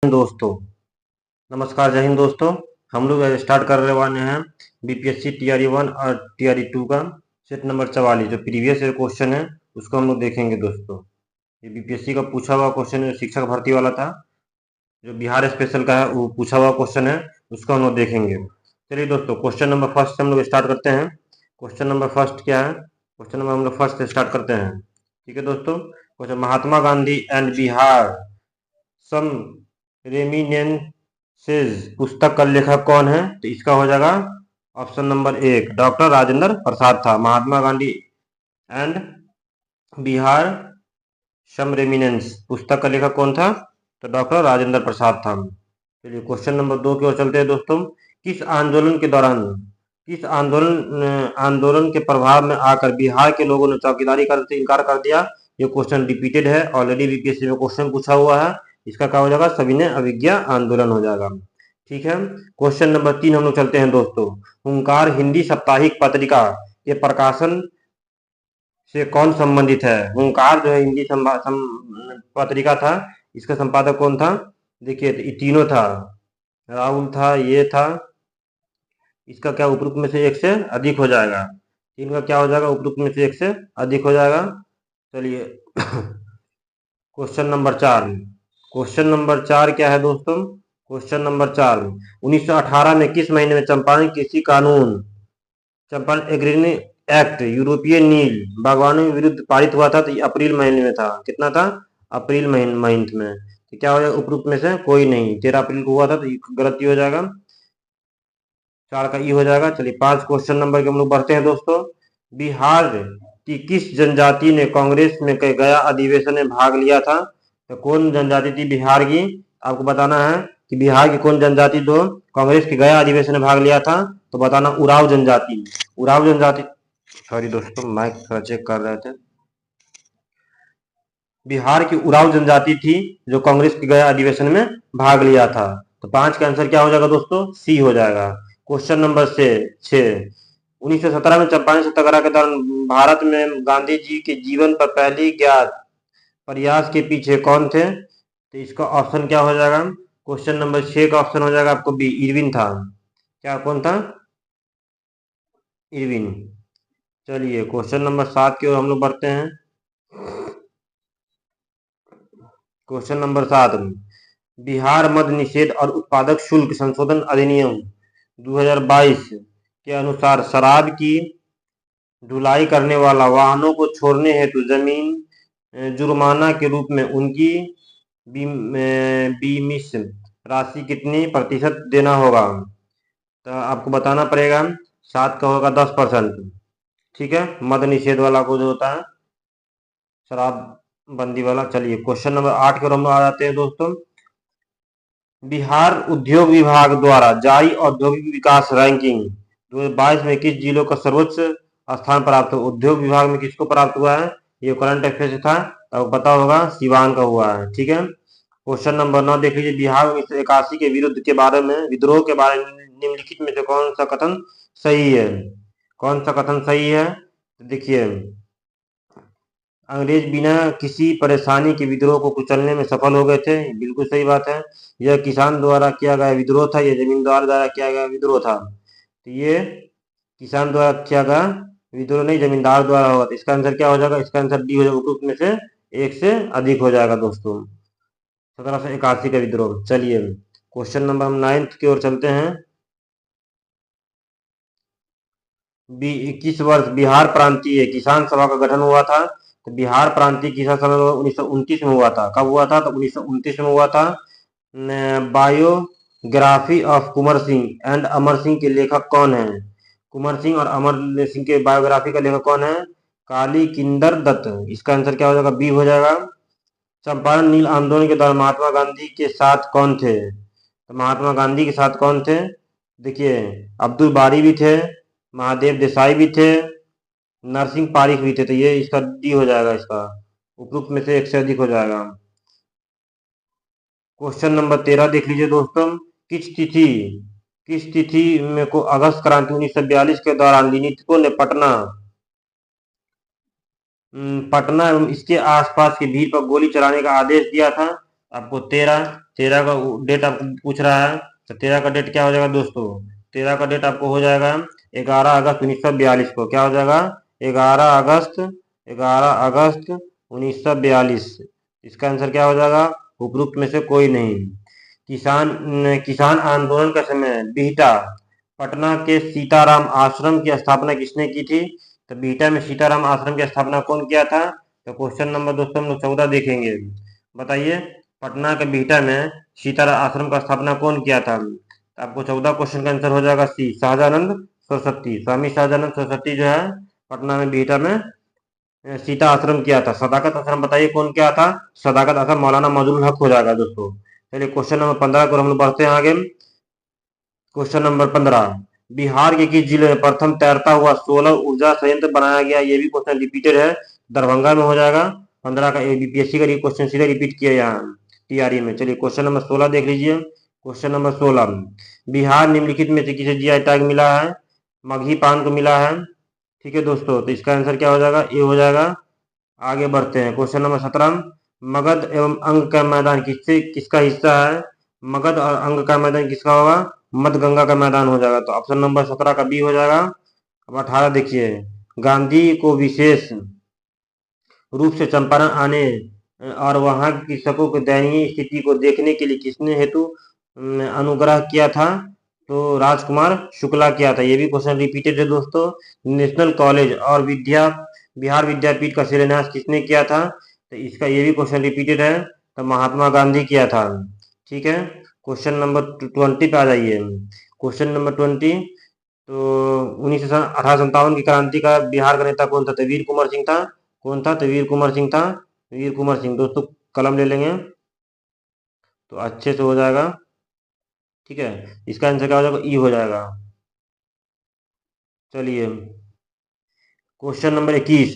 दोस्तों, नमस्कार। जय हिंद दोस्तों। हम लोग स्टार्ट कर रहे वाले हैं बीपीएससी टीआरई 1 और टीआरई 2 का सेट नंबर 44। जो प्रीवियस ईयर क्वेश्चन है उसको हम लोग देखेंगे दोस्तों। ये बीपीएससी का पूछा हुआ क्वेश्चन है, शिक्षक भर्ती वाला था। जो बिहार स्पेशल का है वो पूछा हुआ क्वेश्चन है, उसको हम लोग देखेंगे। चलिए दोस्तों, क्वेश्चन नंबर फर्स्ट से हम लोग स्टार्ट करते हैं। क्वेश्चन नंबर फर्स्ट क्या है? क्वेश्चन नंबर हम लोग फर्स्ट से स्टार्ट करते हैं। ठीक है दोस्तों। Question, Mahatma Gandhi and Bihar some reminiscences पुस्तक का लेखक कौन है? तो इसका हो जाएगा option number 1 doctor Rajendra Prasad था। Mahatma Gandhi and Bihar some reminiscences पुस्तक का लेखक कौन था? तो डॉक्टर राजेंद्र प्रसाद था। चलिए क्वेश्चन नंबर 2 की ओर चलते हैं दोस्तों। किस आंदोलन के दौरान, किस आंदोलन के प्रभाव में आकर बिहार के लोगों ने चौकीदारी करने से इनकार कर दिया? ये क्वेश्चन रिपीटेड है, ऑलरेडी बीपीएससी में क्वेश्चन पूछा हुआ है। इसका क्या हो जाएगा? सविनय अवज्ञा आंदोलन हो जाएगा। ठीक है। क्वेश्चन नंबर 3 हम लोग चलते हैं दोस्तों। हुंकार हिंदी साप्ताहिक पत्रिका के प्रकाशन से कौन संबंधित है? हुंकार जो है हिंदी पत्रिका था, इसका संपादक कौन था? देखिए, तो ये तीनों था, राहुल था, ये था। इसका क्या उपरोक्त में से एक से अधिक हो जाएगा? तीन का क्या हो जाएगा? उपरोक्त में से एक से अधिक हो जाएगा। चलिए क्वेश्चन नंबर 4। क्वेश्चन नंबर 4 क्या है दोस्तों? क्वेश्चन नंबर 4, 1918 में किस महीने में चंपारण कृषि कानून, चंपारण एग्री एक्ट यूरोपीय नील बागवानों के विरुद्ध पारित हुआ था? तो ये अप्रैल महीने में था। कितना था? अप्रैल महीने में। तो क्या हो जाएगा? उपरोक्त में से कोई नहीं। 13 अप्रैल को हुआ था, तो गलत ही हो जाएगा। 4 का ई हो जाएगा। चलिए 5 क्वेश्चन नंबर के हम लोग बढ़ते हैं दोस्तों। बिहार की किस जनजाति ने कांग्रेस में गया अधिवेशन में भाग लिया था? तो कौन जनजाति थी बिहार की? आपको बताना है कि बिहार की कौन जनजाति तो कांग्रेस के गया अधिवेशन में भाग लिया था। तो बताना उराव जनजाति। उराव जनजाति, सॉरी दोस्तों, माइक थोड़ा चेक कर रहे थे। बिहार की उराव जनजाति थी जो कांग्रेस के गया अधिवेशन में भाग लिया था। तो 5 का आंसर क्या हो जाएगा दोस्तों? सी हो जाएगा। क्वेश्चन नंबर 6, 1917 में चंपारण सत्याग्रह के दौरान भारत में गांधी जी के जीवन पर पहली ज्ञात प्रयास के पीछे कौन थे? तो इसका ऑप्शन क्या हो जाएगा? क्वेश्चन नंबर 6 का ऑप्शन हो जाएगा आपको बी, इरविन था। क्या, कौन था? इरविन। चलिए क्वेश्चन नंबर 7 की ओर हम लोग बढ़ते हैं। क्वेश्चन नंबर 7, बिहार मद्य निषेध और उत्पादक शुल्क संशोधन अधिनियम 2022 के अनुसार शराब की ढुलाई करने वाला वाहनों को छोड़ने हेतु जमीन जुर्माना के रूप में उनकी बीमित राशि कितनी प्रतिशत देना होगा? तो आपको बताना पड़ेगा। 7 का होगा 10%। ठीक है, मद्य निषेध वाला को जो होता है, शराब बंदी वाला। चलिए क्वेश्चन नंबर 8 के हम आ जाते हैं दोस्तों। बिहार उद्योग विभाग द्वारा जारी औद्योगिक विकास रैंकिंग 2022 में किस जिलों का सर्वोच्च स्थान प्राप्त हुआ? उद्योग विभाग में किसको प्राप्त हुआ है? ये करंट अफेयर से था, आपको पता होगा, सिवान का हुआ है। ठीक है। क्वेश्चन नंबर 9 देख लीजिए। बिहार 1981 के विरुद्ध के बारे में, विद्रोह के बारे में निम्नलिखित में से कौन सा कथन सही है? कौन सा कथन सही है? देखिए, अंग्रेज बिना किसी परेशानी के विद्रोह को कुचलने में सफल हो गए थे, बिल्कुल सही बात है। यह किसान द्वारा किया गया विद्रोह था, यह जमींदार द्वारा किया गया विद्रोह था। तो ये किसान द्वारा किया गया विद्रोह नहीं, जमींदार द्वारा होगा। तो इसका आंसर क्या हो जाएगा? इसका आंसर डी हो जाएगा, उपरोक्त में से एक से अधिक हो जाएगा दोस्तों। 1781 का विद्रोह। चलिए क्वेश्चन नंबर हम 9 की ओर चलते हैं। किस वर्ष बिहार प्रांतीय किसान सभा का गठन हुआ था? तो बिहार प्रांतीय किसान सभा 1929 में हुआ था। कब हुआ था? तो 1929 में हुआ था। Biography of Kunwar Singh and Amar Singh के लेखक कौन है? कुंवर सिंह और अमर सिंह के बायोग्राफी का लेखक कौन है? काली किंदर दत्त। इसका आंसर क्या हो जाएगा? बी हो जाएगा। चंपारण नील आंदोलन के दौरान महात्मा गांधी के साथ कौन थे? तो महात्मा गांधी के साथ कौन थे? देखिए, अब्दुल बारी भी थे, महादेव देसाई भी थे, नरसिंह पारिक भी थे। तो ये इसका डी हो जाएगा, इसका उपरोक्त में से एक से अधिक हो जाएगा। क्वेश्चन नंबर 13 देख लीजिए दोस्तों। किस तिथि में को अगस्त क्रांति 1942 के दौरान लीनितकों ने पटना एवं इसके आसपास की भीड़ पर गोली चलाने का आदेश दिया था? आपको 13 13 का डेट आपको पूछ रहा है, तो 13 का डेट क्या हो जाएगा दोस्तों? 13 का डेट आपको हो जाएगा 11 अगस्त 1942 को। क्या हो जाएगा? 11 अगस्त 1942। इसका आंसर क्या हो जाएगा? उपरोक्त में से कोई नहीं। किसान किसान आंदोलन का समय बिहटा पटना के सीताराम आश्रम की स्थापना किसने की थी? तो बिहटा में सीताराम आश्रम की स्थापना कौन किया था? तो क्वेश्चन नंबर दोस्तों हम लोग 14 देखेंगे। बताइए, पटना के बिहटा में सीताराम आश्रम का स्थापना कौन किया था? तो आपको 14 क्वेश्चन का आंसर हो जाएगा सी, शाहजानंद सरस्वती। स्वामी शाहजानंद सरस्वती जो है पटना में बिहटा में सीता आश्रम किया था। सदाकत आश्रम बताइए कौन किया था? सदाकत आश्रम मौलाना मजरूल हक हो जाएगा दोस्तों। चलिए क्वेश्चन नंबर 15 को हम लोग बढ़ते हैं आगे। क्वेश्चन नंबर 15, बिहार के किस जिले में प्रथम तैरता हुआ सोलर ऊर्जा संयंत्र बनाया गया? ये भी क्वेश्चन रिपीटेड है, दरभंगा में हो जाएगा। 15 का बीपीएससी का क्वेश्चन सीधे रिपीट किया यहाँ टीआरई में। चलिए क्वेश्चन नंबर 16 देख लीजिए। क्वेश्चन नंबर 16, बिहार निम्नलिखित में से किसे जीआई टैग मिला है? मगही पान को मिला है। ठीक है दोस्तों, तो इसका आंसर क्या हो जाएगा? ए हो जाएगा। आगे बढ़ते हैं। क्वेश्चन नंबर 17, मगध एवं अंग का मैदान किसका हिस्सा है? मगध और अंग का मैदान किसका होगा? मध्य गंगा का मैदान हो जाएगा। तो ऑप्शन नंबर 17 का बी हो जाएगा। अब 18 देखिए, गांधी को विशेष रूप से चंपारण आने और वहां की कृषकों की दयनीय स्थिति को देखने के लिए किसने हेतु अनुग्रह किया था? तो राजकुमार शुक्ला किया था। ये भी क्वेश्चन रिपीटेड है दोस्तों। नेशनल कॉलेज और बिहार विद्यापीठ का शिलान्यास किसने किया था? तो इसका ये भी क्वेश्चन रिपीटेड है, तो महात्मा गांधी किया था। ठीक है, क्वेश्चन नंबर 20 पे आ जाइए। क्वेश्चन नंबर 20, तो 1857 की क्रांति का बिहार का नेता कौन था? तो वीर कुंवर सिंह था। कौन था? तो वीर कुंवर सिंह था। वीर कुंवर सिंह दोस्तों, कलम ले लेंगे तो अच्छे से हो जाएगा। ठीक है, इसका आंसर क्या हो जाएगा? ई हो जाएगा। चलिए क्वेश्चन नंबर 21,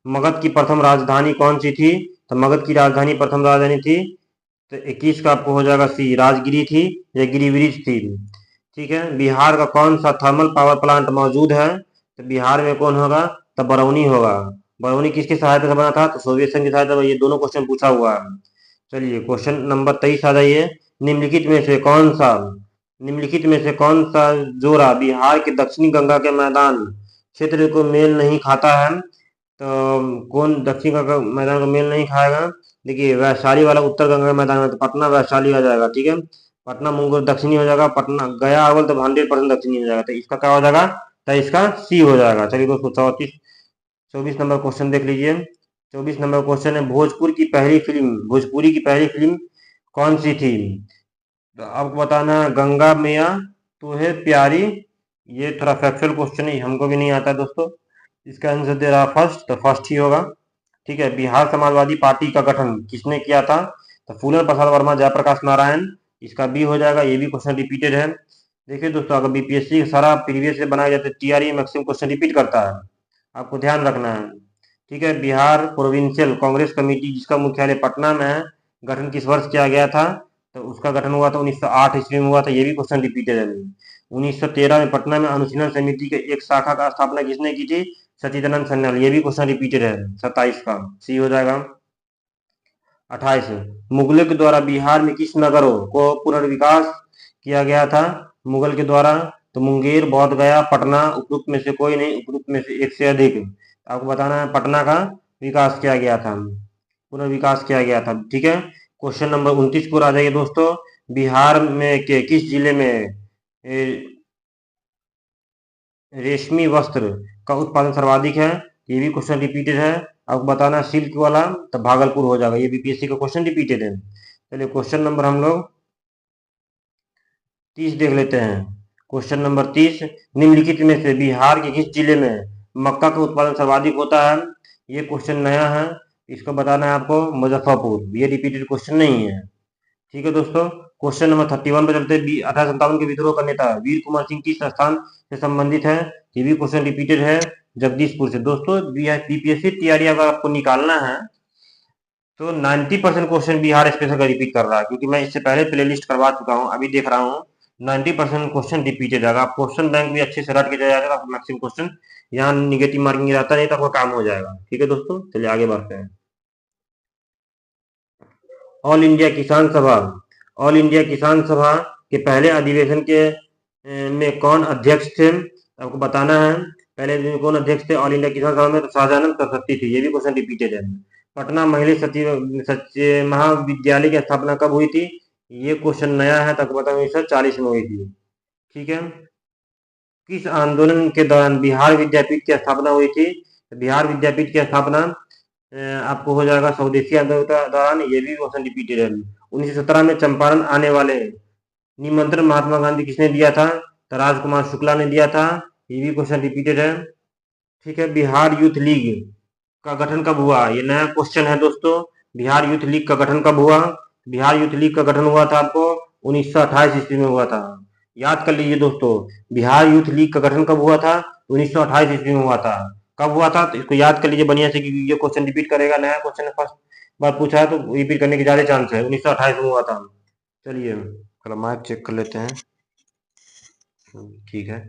मगध की प्रथम राजधानी कौन सी थी? तो मगध की राजधानी प्रथम राजधानी थी, तो 21 का आपको हो जाएगा सी, राजगिरी थी या गिरिब्रिज थी। ठीक है, बिहार का कौन सा थर्मल पावर प्लांट मौजूद है? तो बिहार में कौन होगा? तो बरौनी होगा। बरौनी किसकी सहायता से बना था? तो सोवियत संघ की सहायता से। ये दोनों क्वेश्चन पूछा हुआ है। चलिए क्वेश्चन नंबर 23 आ जाइए। निम्नलिखित में से कौन सा निम्नलिखित में से कौन सा जोड़ा बिहार के दक्षिणी गंगा के मैदान क्षेत्र को मेल नहीं खाता है? तो कौन दक्षिण गंगा मैदान को मेल नहीं खाएगा? देखिए, वैशाली वाला उत्तर गंगा मैदान में, तो पटना वैशाली आ जाएगा। ठीक है, पटना मुंगेर दक्षिणी हो जाएगा। पटना गया अव्वल तो 100% दक्षिणी हो जाएगा। तो इसका क्या हो जाएगा? तो इसका सी हो जाएगा। चलिए दोस्तों 24 नंबर क्वेश्चन देख लीजिए। 24 नंबर क्वेश्चन है, भोजपुरी की पहली फिल्म कौन सी थी? तो आपको बताना है गंगा मैया तो है प्यारी। ये थोड़ा फैक्चुअल क्वेश्चन है, हमको भी नहीं आता दोस्तों। इसका आंसर दे रहा फर्स्ट, तो फर्स्ट ही होगा। ठीक है, बिहार समाजवादी पार्टी का गठन किसने किया था? तो फूलन प्रसाद वर्मा, जयप्रकाश नारायण। इसका बी हो जाएगा। ये भी क्वेश्चन रिपीटेड है। देखिए दोस्तों, अगर बीपीएससी सारा प्रीवियस से बनाया जाए तो टीआरई मैक्सिमम क्वेश्चन रिपीट करता है, आपको ध्यान रखना है। ठीक है, बिहार प्रोविंशियल कांग्रेस कमेटी जिसका मुख्यालय पटना में है, गठन किस वर्ष किया गया था? तो उसका गठन हुआ था 1908 ईस्वी में हुआ था। ये भी क्वेश्चन रिपीटेड है। 1913 में पटना में अनुशीलन समिति के एक शाखा का स्थापना किसने की थी? सचिदानंद सन्याल। ये भी क्वेश्चन रिपीटेड है। 27 का सी हो जाएगा। 28, मुगलों के द्वारा बिहार में किस नगरों को पुनर्विकास किया गया था? मुगल के द्वारा, तो मुंगेर, बोध गया, पटना। उपयुक्त में से कोई नहीं, उपयुक्त में से एक से अधिक। आपको बताना है पटना का विकास किया गया था, पुनर्विकास किया गया था। ठीक है, क्वेश्चन नंबर 29 को आ जाइए दोस्तों। बिहार में के किस जिले में रेशमी वस्त्र का उत्पादन सर्वाधिक है? ये भी क्वेश्चन रिपीटेड है। आपको बताना सिल्क वाला, तो भागलपुर हो जाएगा। ये बीपीएससी का क्वेश्चन रिपीटेड है। चलिए क्वेश्चन नंबर हम लोग 30 देख लेते हैं। क्वेश्चन नंबर 30, निम्नलिखित में से बिहार के किस जिले में मक्का का उत्पादन सर्वाधिक होता है? ये क्वेश्चन नया है, इसको बताना है आपको मुजफ्फरपुर। ये रिपीटेड क्वेश्चन नहीं है। ठीक है दोस्तों, क्वेश्चन नंबर 31 पे चलते हैं। 1857 के विद्रोह का नेता वीर कुमार सिंह किस स्थान से संबंधित है? ये भी क्वेश्चन रिपीटेड है, जगदीशपुर से। दोस्तों बीपीएससी तैयारी अगर आपको निकालना है तो 90% क्वेश्चन बिहार स्पेशल का रिपीट कर रहा है, क्योंकि मैं इससे पहले प्ले लिस्ट करवा चुका हूँ, अभी देख रहा हूँ 90% क्वेश्चन रिपीटेड है। अगर आप क्वेश्चन बैंक भी अच्छे से रट के जाएगा तो आपको मैक्सिमम क्वेश्चन यहाँ निगेटिव मार्किंग रहता नहीं, तो आपका काम हो जाएगा। ठीक है दोस्तों, चलिए आगे बढ़ते हैं। ऑल इंडिया किसान सभा ऑल इंडिया किसान सभा के पहले अधिवेशन के में कौन अध्यक्ष थे? आपको बताना है पहले दिन कौन अध्यक्ष थे ऑल इंडिया किसान सभा में। तो शाहजानंद सरस्वती थी। ये भी क्वेश्चन रिपीटेड है। पटना महिला सचिव महाविद्यालय की स्थापना कब हुई थी? ये क्वेश्चन नया है, तो आपको बता 1940 में हुई थी। ठीक है। किस आंदोलन के दौरान बिहार विद्यापीठ की स्थापना हुई थी? बिहार विद्यापीठ की स्थापना आपको हो जाएगा स्वदेशी आंदोलन के दौरान। ये भी क्वेश्चन रिपीटेड है। 1917 में चंपारण आने वाले निमंत्रण महात्मा गांधी किसने दिया था? तो राजकुमार शुक्ला ने दिया था। ये भी क्वेश्चन रिपीटेड है। ठीक है। बिहार यूथ लीग का गठन कब हुआ? ये नया क्वेश्चन है दोस्तों। बिहार यूथ लीग का गठन कब हुआ? बिहार यूथ लीग का गठन हुआ था आपको 1928 ईस्वी में हुआ था। याद कर लीजिए दोस्तों, बिहार यूथ लीग का गठन कब हुआ था? 1928 ईस्वी में हुआ था। कब हुआ था? तो इसको याद कर लीजिए बढ़िया से, क्योंकि ये क्वेश्चन रिपीट करेगा। नया क्वेश्चन है, फर्स्ट बार पूछा है तो रिपीट करने के ज्यादा चांस है। 1928 में हुआ था। चलिए चलो माइक चेक कर लेते हैं। ठीक है।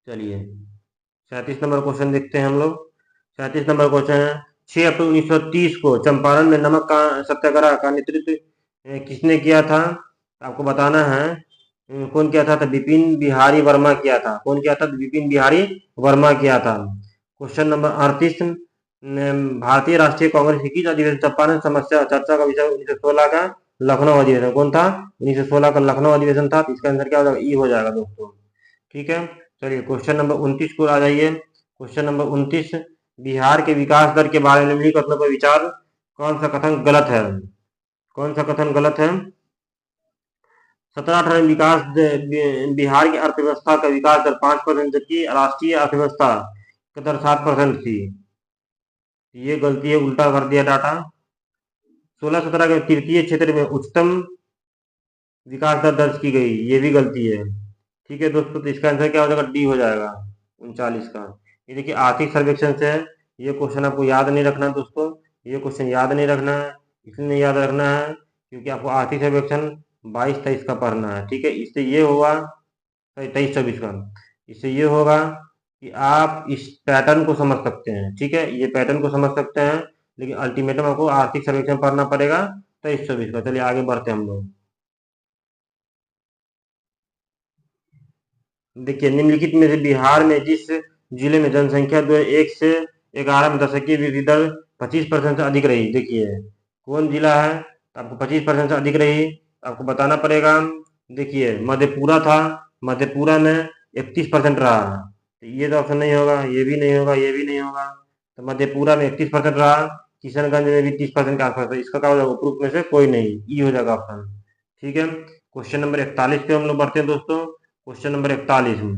चलिए 37 नंबर क्वेश्चन देखते हैं हम लोग। 37 नंबर क्वेश्चन है, 6 अप्रैल 1930 को चंपारण में नमक का सत्याग्रह का नेतृत्व किसने किया था? आपको बताना है कौन किया था? तो बिपिन बिहारी वर्मा किया था। कौन किया था? तो बिपिन बिहारी वर्मा किया था। क्वेश्चन नंबर 38, भारतीय राष्ट्रीय कांग्रेस की किस अधिवेशन चंपारण समस्या चर्चा का विषय 1916 का लखनऊ अधिवेशन कौन था? 1916 का लखनऊ अधिवेशन था। तो इसका आंसर क्या हो जाएगा? ई हो जाएगा दोस्तों। ठीक है। चलिए क्वेश्चन नंबर 29 को आ जाइए। क्वेश्चन नंबर 29, बिहार के विकास दर के बारे में निम्नलिखित कथनों पर विचार। कौन सा कथन गलत है? कौन सा कथन गलत है? 17-18 में बिहार की अर्थव्यवस्था का विकास दर 5%, जबकि राष्ट्रीय अर्थव्यवस्था का दर 7% थी। ये गलती है, उल्टा कर दिया डाटा। 16-17 के तृतीय क्षेत्र में उच्चतम विकास दर दर्ज की गई, ये भी गलती है। ठीक है दोस्तों, तो इसका आंसर क्या हो जाएगा? डी हो जाएगा 39 का। ये देखिए आर्थिक सर्वेक्षण से है। ये क्वेश्चन आपको याद नहीं रखना दोस्तों। ये क्वेश्चन याद नहीं रखना है, इसलिए नहीं याद रखना है क्योंकि आपको आर्थिक सर्वेक्षण 22-23 का पढ़ना है। ठीक है। इससे ये होगा 23-24 का। इससे ये होगा कि आप इस पैटर्न को समझ सकते हैं। ठीक है, ये पैटर्न को समझ सकते हैं, लेकिन अल्टीमेटम आपको आर्थिक सर्वेक्षण पढ़ना पड़ेगा 23-24 का। चलिए आगे बढ़ते हैं हम लोग। देखिए निम्नलिखित में से बिहार में जिस जिले में जनसंख्या 1 से 11 में दशकीय वृद्धि दर 25% से अधिक रही, देखिए कौन जिला है? आपको 25% से अधिक रही, आपको बताना पड़ेगा। देखिए मधेपुरा था, मधेपुरा में 31% रहा। तो ये तो ऑप्शन नहीं होगा, ये भी नहीं होगा, ये भी नहीं होगा। तो मधेपुरा में 31% रहा, किशनगंज में भी 30% के आसपास। इसका क्या हो जाएगा? उपरोक्त में से कोई नहीं, ई हो जाएगा ऑप्शन। ठीक है। क्वेश्चन नंबर 41 पे हम लोग बढ़ते हैं दोस्तों। क्वेश्चन नंबर 41,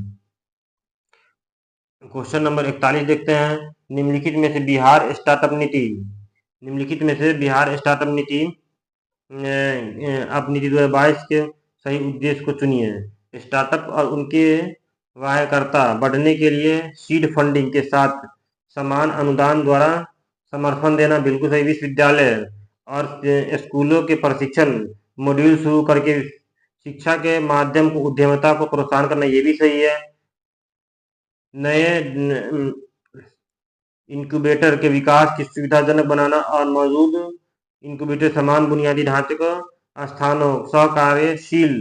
क्वेश्चन नंबर 41 देखते हैं। निम्नलिखित में से बिहार स्टार्टअप नीति, निम्नलिखित में से बिहार स्टार्टअप नीति अब नीति 2022 के सही उद्देश्य को चुनिए। स्टार्टअप और उनके वायकर्ता बढ़ने के लिए सीड फंडिंग के साथ समान अनुदान द्वारा समर्थन देना बिल्कुल सही। विश्वविद्यालय और स्कूलों के प्रशिक्षण मॉड्यूल शुरू करके शिक्षा के माध्यम को उद्यमिता को प्रोत्साहन करना, ये भी सही है। नए इनक्यूबेटर के विकास की सुविधाजनक बनाना और मौजूद इनक्यूबेटर समान बुनियादी ढांचे को स्थानों सहकार्यशील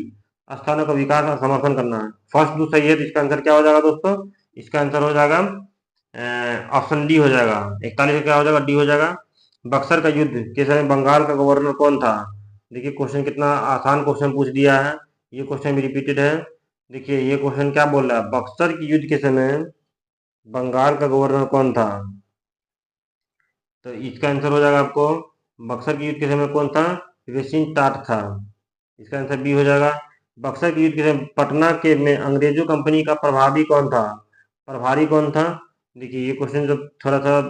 स्थानों का विकास और समर्थन करना है। फर्स्ट टू सही है, तो इसका आंसर क्या हो जाएगा दोस्तों? इसका आंसर हो जाएगा ऑप्शन डी हो जाएगा। 41 का क्या हो जाएगा? डी हो जाएगा। बक्सर का युद्ध के समय बंगाल का गवर्नर कौन था? देखिए क्वेश्चन कितना आसान क्वेश्चन पूछ दिया है। ये क्वेश्चन भी रिपीटेड है। देखिए ये क्वेश्चन क्या बोल रहा है? बक्सर की युद्ध के समय बंगाल का गवर्नर कौन था? तो इसका आंसर हो जाएगा आपको, बक्सर के युद्ध के समय कौन था? रेसिन टाट था। इसका आंसर बी हो जाएगा। बक्सर के युद्ध के समय पटना के में अंग्रेजों कंपनी का प्रभावी कौन था? प्रभारी कौन था? देखिए ये क्वेश्चन जब थोड़ा सा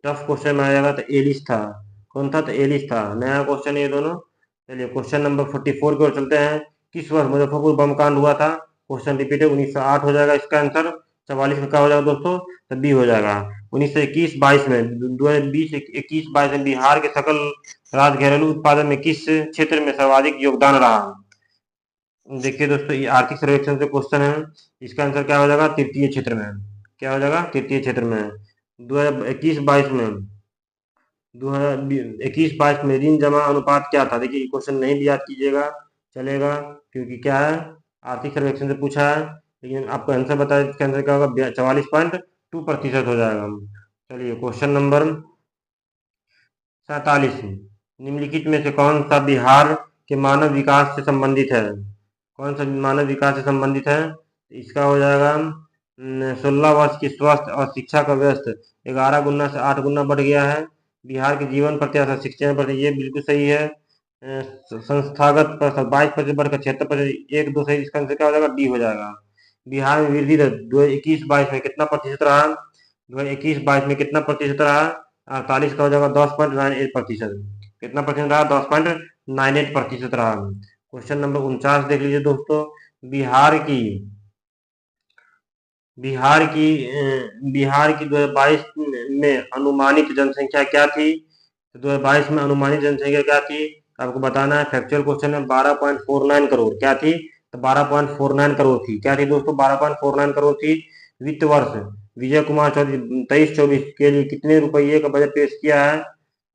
टफ क्वेश्चन में आएगा तो एलिस था। कौन था? तो एलिस था। नया क्वेश्चन है ये दोनों। चलिए क्वेश्चन नंबर 44 की ओर चलते हैं। किस वर्ष मुजफ्फरपुर बम कांड हुआ था? क्वेश्चन रिपीट है, 1908 हो जाएगा इसका आंसर। 44 का क्या हो जाएगा दोस्तों? तो बी हो जाएगा। 1921-22 में 2020-21-22 में बिहार के सकल राज्य घरेलू उत्पादन में किस क्षेत्र में सर्वाधिक योगदान रहा? देखिए दोस्तों ये आर्थिक सर्वेक्षण से क्वेश्चन है। इसका आंसर क्या हो जाएगा? तृतीय क्षेत्र में। क्या हो जाएगा? तृतीय क्षेत्र में। 2021-22 में 2021-22 में ऋण जमा अनुपात क्या था? देखिए क्वेश्चन नहीं भी याद कीजिएगा चलेगा, क्योंकि क्या है आर्थिक सर्वेक्षण से पूछा है, लेकिन आपको आंसर बताया, इसका आंसर क्या होगा? 44.2% हो जाएगा। चलिए क्वेश्चन नंबर 47, निम्नलिखित में से कौन सा बिहार के मानव विकास से संबंधित है? कौन सा मानव विकास से संबंधित है? इसका हो जाएगा 16 वर्ष की स्वास्थ्य और शिक्षा का व्यस्त 11 गुना से 8 गुना बढ़ गया है। बिहार की जीवन प्रत्याशा 66%, ये बिल्कुल सही है। संस्थागत 22% बढ़कर 76%, 1 2 सही, इसका आंसर क्या हो जाएगा? डी हो जाएगा। बिहार में वृद्धि दर 2021-22 में कितना प्रतिशत रहा? 2021-22 में कितना प्रतिशत रहा? 48 का हो जाएगा 10.98%। कितना परसेंट रहा? 10.98% रहा। क्वेश्चन नंबर 49 देख लीजिए दोस्तों। बिहार की 2022 में अनुमानित जनसंख्या क्या थी? तो 2022 में अनुमानित जनसंख्या क्या थी? आपको बताना है, फैक्चुअल क्वेश्चन है। 12.49 करोड़ क्या थी? तो 12.49 करोड़ थी। क्या थी दोस्तों? 12.49 करोड़ थी। वित्त वर्ष विजय कुमार चौधरी 23-24 के लिए कितने रुपये का बजट पेश किया है?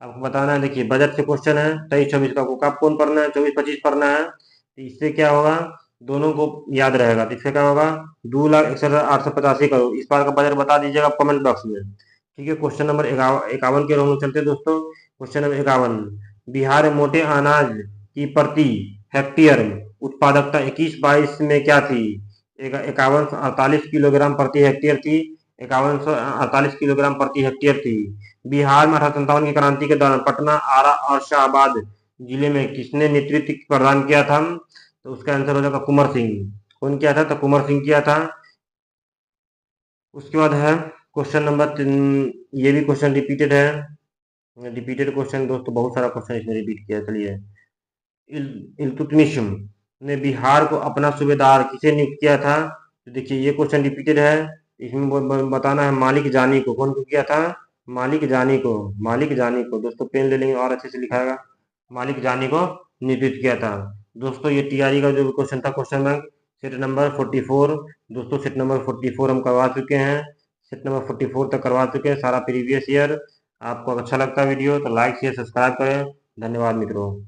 आपको बताना है। देखिए बजट से क्वेश्चन है 23-24 का, आपको कब कौन पढ़ना है? 24-25 पढ़ना है। तो इससे क्या होगा? दोनों को याद रहेगा। तो इससे क्या होगा? 2,61,885 करोड़। इस बार का बजट बता दीजिएगा कमेंट बॉक्स में। ठीक है, क्वेश्चन नंबर 51 की ओर हम चलते हैं दोस्तों। क्वेश्चन नंबर 51, बिहार में मोटे अनाज की प्रति हेक्टेयर उत्पादकता 21-22 में क्या थी? 5148 किलोग्राम प्रति हेक्टेयर थी। 5148 किलोग्राम प्रति हेक्टेयर थी। बिहार में 1857 की क्रांति के दौरान पटना, आरा और शाहबाद जिले में किसने नेतृत्व प्रदान किया था? तो उसका आंसर हो जाएगा कुंवर सिंह। कौन किया था? तो कुंवर सिंह किया था। उसके बाद है क्वेश्चन नंबर 3, ये भी क्वेश्चन रिपीटेड है। रिपीटेड क्वेश्चन दोस्तों, बहुत सारा क्वेश्चन इसमें रिपीट किया। चलिए, इल्तुतमिश ने बिहार को अपना सूबेदार किसे नियुक्त किया था? तो देखिए ये क्वेश्चन रिपीटेड है। इसमें बताना है मालिक जानी को। कौन को किया था? मालिक जानी को। मालिक जानी को दोस्तों, पेन ले लेंगे और अच्छे से लिखाएगा। मालिक जानी को नियुक्त किया था। दोस्तों ये टीआरई का जो क्वेश्चन था, क्वेश्चन बैंक सेट नंबर 44, दोस्तों सेट नंबर 44 हम करवा चुके हैं। सेट नंबर 44 तक करवा चुके हैं सारा प्रीवियस ईयर। आपको अच्छा लगता है वीडियो तो लाइक शेयर सब्सक्राइब करें। धन्यवाद मित्रों।